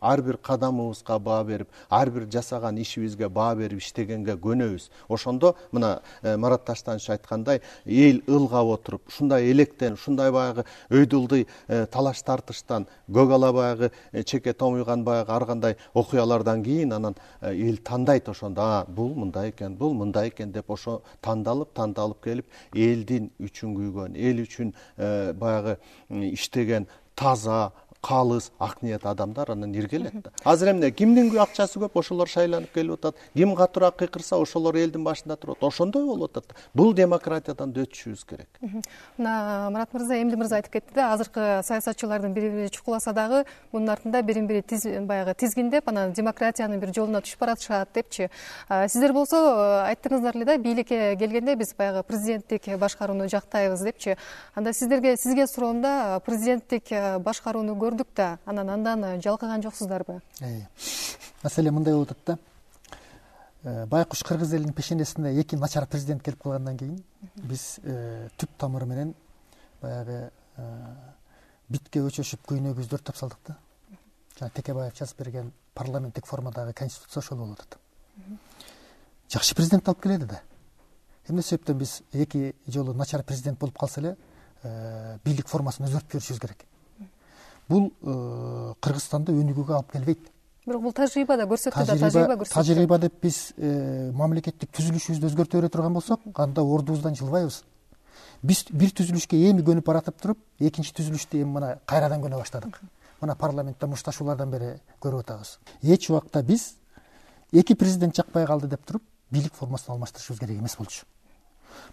ар бир кадамыбызга баа берип, ар бир жасаган ишибизге баа берип иштегенге көнөбүз. Ошондо мына Марат Таштанович айткандай, эл ылгап отуруп, ушундай электен, ушундай баягы өйдүлдүй талаш тартыштан, көк ала баягы чеке томуйган баягы ар кандай окуялардан кийин анан эл тандайт ошондо, бул мындай экен деп ошо тандалып келип, элдин үчүн күйгөн, эл үчүн баягы иштеген таза, калыс, ак ниет адамдар анан иргелет да. Азыр эмне кимдин акчасы көп, ошолор шайланып келип атат. Ким катуураак кыйкырса, ошолор элдин башында турат. Ошондой болуп атат. Бул демократиядан өтүшүбүз керек. Мына Марат мырза, Эмди мырза айтып кетти да, азыркы саясатчылардын бири-бири чукуласа дагы мунун артында бирин-бири баягы тизгиндеп, анан демократиянын бир жолуна түшүп баратышат депчи. Сиздер болсо айттыңыздар эле да, бийликке келгенде биз баягы президенттик башкарууну жактайбыз депчи. Анда сизге суроомда, президенттик башкарууну көрдүк да, андан жалкыган жоксуздарбы? Маселе мындай болуп атат да. Байкуш кыргыз элинин пешенесине эки начар президент келип калгандан кийин биз түп тамыры менен баягы битке өчөшүп күйнөгүбүздү өрттөп салдык да. Жана Текебаев жазып берген парламенттик формадагы конституция ошол болуп атат. Жакшы президент алып келеди да. Эмне себептен биз эки жолу начар президент болуп калса эле бийлик формасын өзгөртүп жиберишибиз керек. Бул Кыргызстанды өнүгүүгө алып келбейт. Бирок бул тажрыйбада көрсөттү да, тажрыйба көрсөттү. Тажрыйба деп биз мамлекеттик түзүлүшүбүздү өзгөртө бере турган болсок, анда ордубуздан жылбайбыз. Биз бир түзүлүшкө эми көнүп баратып туруп, экинчи түзүлүштү эми мына кайрадан көнө баштадык. Мына парламентте мушташуулардан бери көрүп атабыз. Эч убакта биз эки президент жакпай калды деп туруп, бийлик формасын алмаштырышыбыз керек эмес болчу.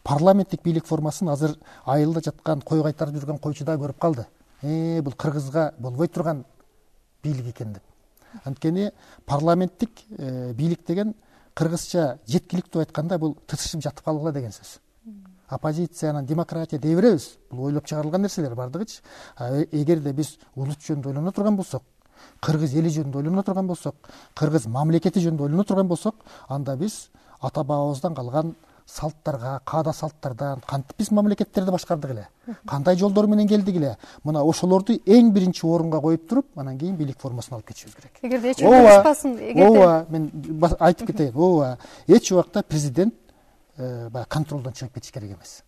Парламенттик бийлик формасын азыр айылда жаткан кой кайтарып жүргөн койчу да көрүп калды. Бул Кыргызга болбой турган бийлик экен деп. Анткени парламенттик бийлик деген кыргызча жеткиликтүү айтканда бул тытышып жатып калгыла деген сөз. Оппозициянын демократия дей беребиз. Бул ойлоп чыгарылган нерселер бардыгычы. Эгерде биз улут жөнүндө ойлоно турган болсок, кыргыз эли жөнүндө ойлоно турган болсок, кыргыз мамлекети жөнүндө ойлоно турган болсок, анда биз ата бабабыздан калган салттарга, каада салттардан кантип биз мамлекеттерди башкардык эле, кандай жолдор менен келдик эле, мына ошолорду эң биринчи орунга коюп туруп, анан кийин бийлик формасын алып кетишибиз керек. Эгерде эч убакта мен айтып кетейин, эч убакта президент контролдон чыгып кетиш керек эмес.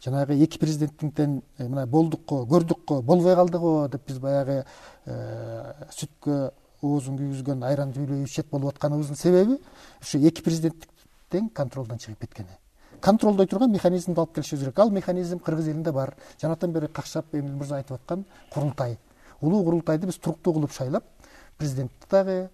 Жанагы эки президенттиктен мына болдукко, көрдүккө, болбой калдыгы деп биз баягы сүткө оозун күйгүзгөн айран жүйрөй ичет болуп атканыбыздын себеби ушу эки президенттик контролдон чыгып кеткени. Контролдой турган механизмди алып келишибиз керек. Ал механизм кыргыз элинде бар. Жанатан бери какшап Эмил мырза айтып аткан курултай. Улуу курултайды биз туруктуу кылып шайлап, президентти дагы,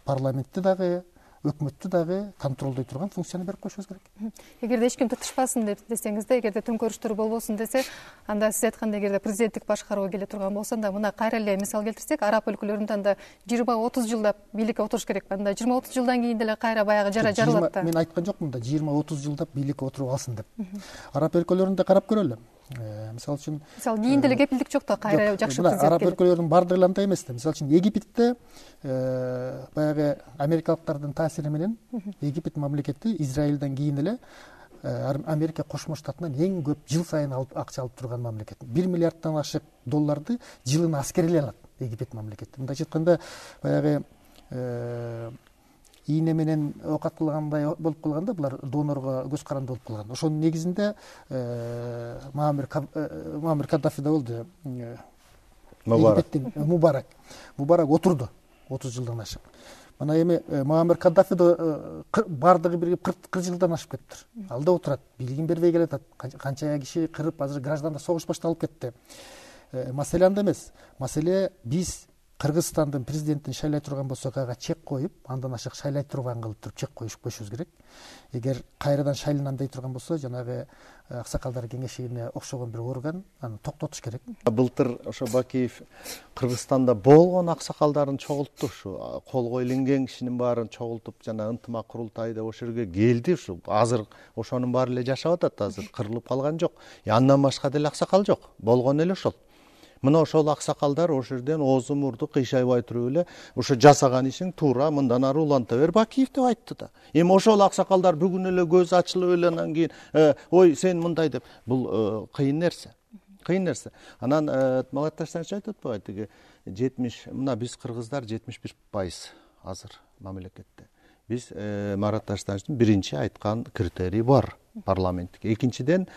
парламентти дагы, өкмөттү дагы контролдой турган функцияны берип коюшубуз керек. Эгерде эч ким тытышпасын десеңиз да, эгерде төңкөрүштөр болбосун десе, анда сиз айткандай эгерде президенттик башкаруу келе турган болсо, анда мына кайра эле мисал келтирсек, араб өлкөлөрүндө анда 20-30 жылдап бийликке отуруш керек. Анда 20-30 жылдан кийин деле кайра баягы жарылат да. Мен айткан жокмун да 20-30 жылдап бийликке отуруп алсын деп. Араб өлкөлөрүндө карап көрөлү. Мисалы үчүн кийин деле кепилдик жок да, кайра жакшы президент. Араб өлкөлөрүнүн бардыгы андай эмес да. Мисалы үчүн Египетте баягы америкалыктардын таасири менен Египет мамлекети Израилден кийин эле Америка Кошмо Штатынан эң көп жыл сайын акча алып турган мамлекет. 1 миллиарддан ашык долларды жылына аскерилей алат Египет мамлекети. Мындайча айтканда баягы ийне менен оокат кылгандай болуп калганда, булар донорго көз каранды болуп калган. Ошонун негизинде Муаммар Каддафи да болду. Египеттин Мубарак отурду 30 жылдан ашык. Мына эми Муаммар Каддафи да бардыгы бир 40 жылдан ашып кетиптир. Ал да отурат, бийлигин бербей келатат. Канча киши кырып, азыр гражданда согуш башталып кетти. Маселе анда эмес. Маселе биз Кыргызстандын президентин шайлай турган болсок, ага чек коюп, андан ашык шайлай турган кылып туруп чек коюшубуз керек. Эгер кайрадан шайланам дей турган болсо, жанагы аксакалдар кеңешине окшогон бир орган аны токтотуш керек. Былтыр ошо Бакиев Кыргызстанда болгон аксакалдарын чогултту, ушу колго илинген кишинин баарын чогултуп, жана ынтымак курултайы деп ошол жерге келди. Ушу азыр ошонун баары эле жашап атат, азыр кырылып калган жок. Андан башка деле аксакал жок. Болгон эле ошол. Мына ошол аксакалдар ошол жерден оозу мурду кыйшайбай туруп эле ошо жасаган ишин туура мындан ары уланта бер Бакиев деп айтты да. Эми ошол аксакалдар бүгүн эле көз ачылып эле анан кийин ой сен мындай деп, бул кыйын нерсе. Анан Марат Таштанович айтып атпайбы, тиги мына биз кыргыздар 71% азыр мамлекетте. Биз Марат Таштановичтин биринчи айткан критерий бар парламенттик. Экинчиден,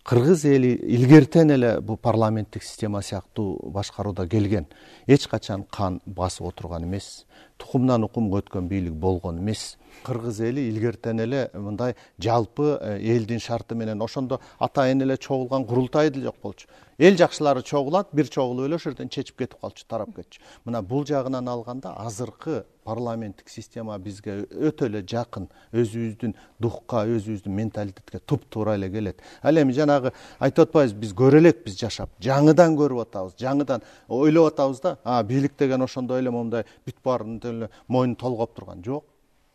кыргыз эли илгертен эле бул парламенттик система сыяктуу башкарууда келген. Эч качан кан басып отурган эмес, тукумдан укумга өткөн бийлик болгон эмес. Кыргыз эли илгертен эле мындай жалпы элдин шарты менен ошондо атайын эле чогулган курултай деле жок болчу. Эл жакшылары чогулат, бир чогулуп эле ошол жерден чечип кетип калчу, тарап кетчү. Мына бул жагынан алганда азыркы парламенттик система бизге өтө эле жакын, өзүбүздүн духка, өзүбүздүн менталитетке туп-туура эле келет. Ал эми жанагы айтып атпайбыз, биз көрө элекпиз жашап, жаңыдан көрүп атабыз, жаңыдан ойлоп атабыз да, бийлик деген ошондой эле момундай бүт баарын эле мойнун толгоп турган. Жок.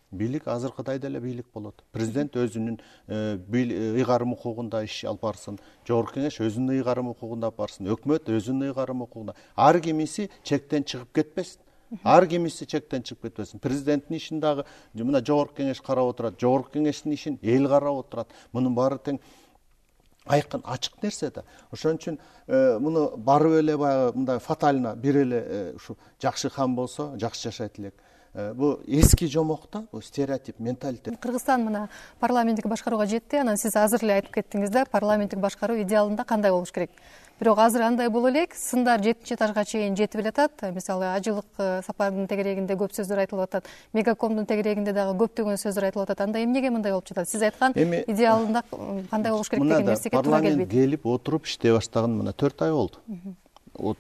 Бийлик азыркыдай деле бийлик болот. Президент өзүнүн ыйгарым укугунда иш алып барсын, жогорку кеңеш өзүнүн ыйгарым укугунда алып барсын, өкмөт өзүнүн ыйгарым укугунда. Ар кимиси чектен чыгып кетпесин. Ар кимиси чектен чыгып кетпесин. Президенттин ишин дагы мына жогорку кеңеш карап отурат, жогорку кеңештин ишин эл карап отурат. Мунун баары тең айкын ачык нерсе да. Ошон үчүн муну барып эле баягы мындай фатально бир эле ушу жакшы хан болсо жакшы жашайт элек. Бул эски жомокта, бул стереотип, менталитет. Кыргызстан мына парламенттик башкарууга жетти. Анан сиз азыр эле айтып кеттиңиз да, парламенттик башкаруу идеалында кандай болуш керек. Бирок азыр андай боло элек, сындар 7-этажга чейин жетип элатат. Мисалы, ажылык сапардын тегерегинде көп сөздөр айтылып атат. Мегакомдун тегерегинде дагы көптөгөн сөздөр айтылып атат. Анда эмнеге мындай болуп жатат? Сиз айткан идеалында кандай болуш керек деген нерсеге туура келбейт. Парламент келип отуруп иштей баштаган мына 4 ай болду.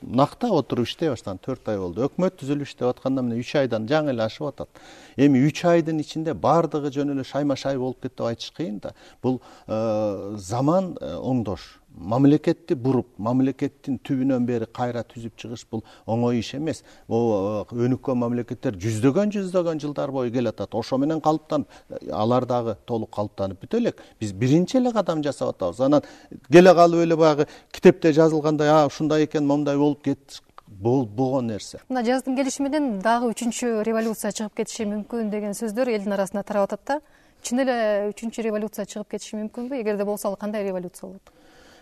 Накта отуруп иштей баштаган 4 ай болду. Өкмөт түзүлүп иштеп атканда мына 3 айдан жаңы эле ашып атат. Эми 3 айдын ичинде бардыгы жөн эле шайма-шай болуп кетти деп айтыш кыйын да. Бул заман оңдош. Мамлекетти буруп, мамлекеттин түбүнөн бери кайра түзүп чыгыш бул оңой иш эмес. Бул өнүккөн мамлекеттер жүздөгөн жылдар бою келатат. Ошо менен калыптанып, алар дагы толук калыптанып бүтө элек. Биз биринчи эле кадам жасап атабыз. Анан келе калып эле баягы китепте жазылгандай, ушундай экен, момундай болуп кетти. Болгон нерсе. Мына жаздын келиши менен дагы 3-чү революция чыгып кетиши мүмкүн деген сөздөр элдин арасында тарап атат да. Чын эле 3-чү революция чыгып кетиши мүмкүнбү? Эгерде болсо, ал кандай революция болот?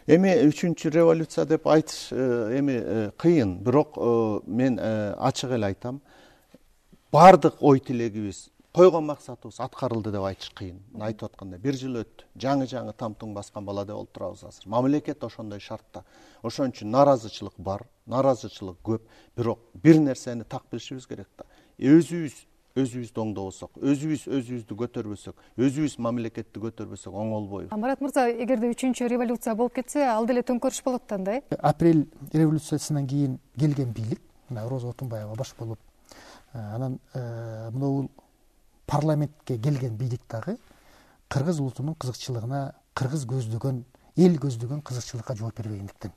Эми 3-чү революция деп айтыш эми кыйын, бирок мен ачык эле айтам. Бардык ой тилегибиз, койгон максатыбыз аткарылды деп айтыш кыйын. Айтып аткандай 1 жыл өттү. Жаңы тамтың баскан бала деп олтурабыз азыр. Мамлекет ошондой шартта. Ошон үчүн наразычылык бар, наразычылык көп, бирок бир нерсени так билишибиз керек да. Өзүбүздү оңдобосок, өзүбүздү көтөрбөсөк, өзүбүз мамлекетти көтөрбөсөк оңолбойбу. Марат мырза, эгерде 3-чү революция болуп кетсе, ал деле төңкөрүш болот да анда, Апрель революциясынан кийин келген бийлик, мына Роза Отунбаева баш болуп, анан мынау парламентке келген бийлик дагы кыргыз улутунун кызыкчылыгына, кыргыз көздөгөн, эл көздөгөн кызыкчылыкка жооп бербегендиктен.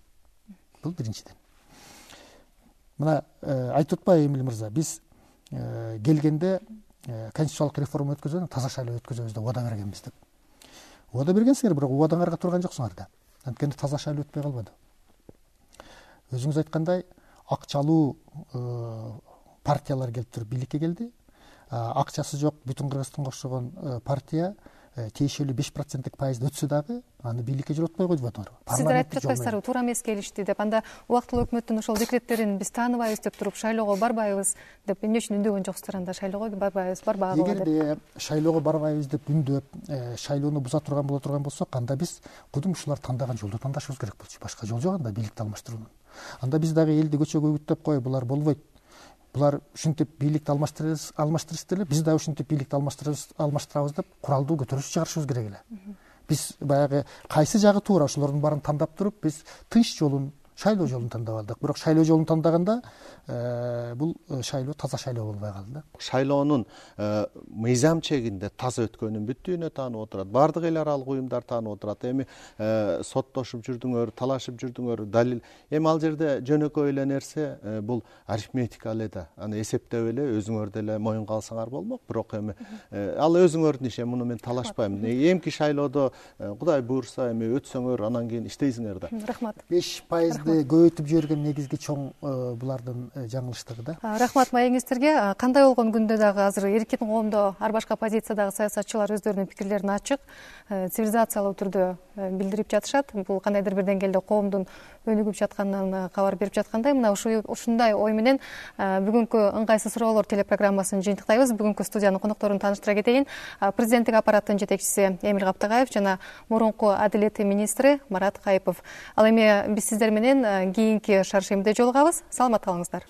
Бул биринчиден. Мына айтып атпайбы Эмиль мырза, биз келгенде конституциялык реформа өткөзөбүз, таза шайлоо өткөзөбүз деп убада бергенбиз деп. Убада бергенсиңер, бирок убадаңарга турган жоксуңар да. Анткени таза шайлоо өтпөй калбады. Өзүңүз айткандай, акчалуу партиялар келип туруп бийликке келди. Акчасы жок бүтүн Кыргызстанга окшогон партия тиешелүү 5% пайызды өтсө дагы аны бийликке жолотпой койду атыңарбы? Сиздер айтып жатпайсыздарбы, туура эмес келишти деп. Анда убактылуу өкмөттүн ошол декреттерин биз тааныбайбыз деп туруп шайлоого барбайбыз деп эмне үчүн үндөгөн жоксуздар? Анда шайлоого барбайбыз, барбагыла деп. Эгерде шайлоого барбайбыз деп үндөп, шайлоону буза турган болсок, анда биз кудум ушулар тандаган жолду тандашыбыз керек болчу. Башка жол жок анда бийликти алмаштыруунун. Анда биз дагы элди көчөгө үгүттөп коюп, булар болбойт. Булар ушинтип бийликти алмаштырышты эле, биз дагы ушинтип бийликти алмаштырабыз деп куралдуу көтөрүш чыгарышыбыз керек эле. Биз баягы кайсы жагы туура ошолордун баарын тандап туруп, биз тынч жолун, шайлоо жолун тандап алдык. Бирок шайлоо жолун тандаганда бул шайлоо таза шайлоо болбой калды да. Шайлоонун мыйзам чегинде таза өткөнүн бүттүүнү таанып отурат. Бардык эл аралык уюмдар таанып отурат. Эми соттошуп жүрдүңөр, талашып жүрдүңөр, далил. Эми ал жерде жөнөкөй эле нерсе бул арифметика эле да. Аны эсептеп эле өзүңөр деле моюнга алсаңар болмок. Бирок эми ал өзүңөрдүн иши, муну мен талашпайм. Эмки шайлоодо Кудай буйрса эми өтсөңөр, анан кийин иштейсиңер да. Рахмат. 5% көбөйтүп жиберген негизги чоң булардын жаңылыштыгы да. Рахмат маегиңиздерге. Кандай болгон күндө дагы азыр эркин коомдо ар башка позициядагы саясатчылар өздөрүнүн пикирлерин ачык, цивилизациялуу түрдө билдирип жатышат. Бул кандайдыр бир деңгээлде коомдун өнүгүп жатканынан кабар берип жаткандай, мына ушундай ой менен бүгүнкү ыңгайсыз суроолор телепрограммасын жыйынтыктайбыз. Бүгүнкү студиянын конокторун тааныштыра кетейин. Президенттик аппараттын жетекчиси Эмил Каптагаев жана мурунку адилет министри Марат Кайыпов. Ал эми биз сиздер менен кийинки шаршемде жолугабыз. Саламат калыңыздар.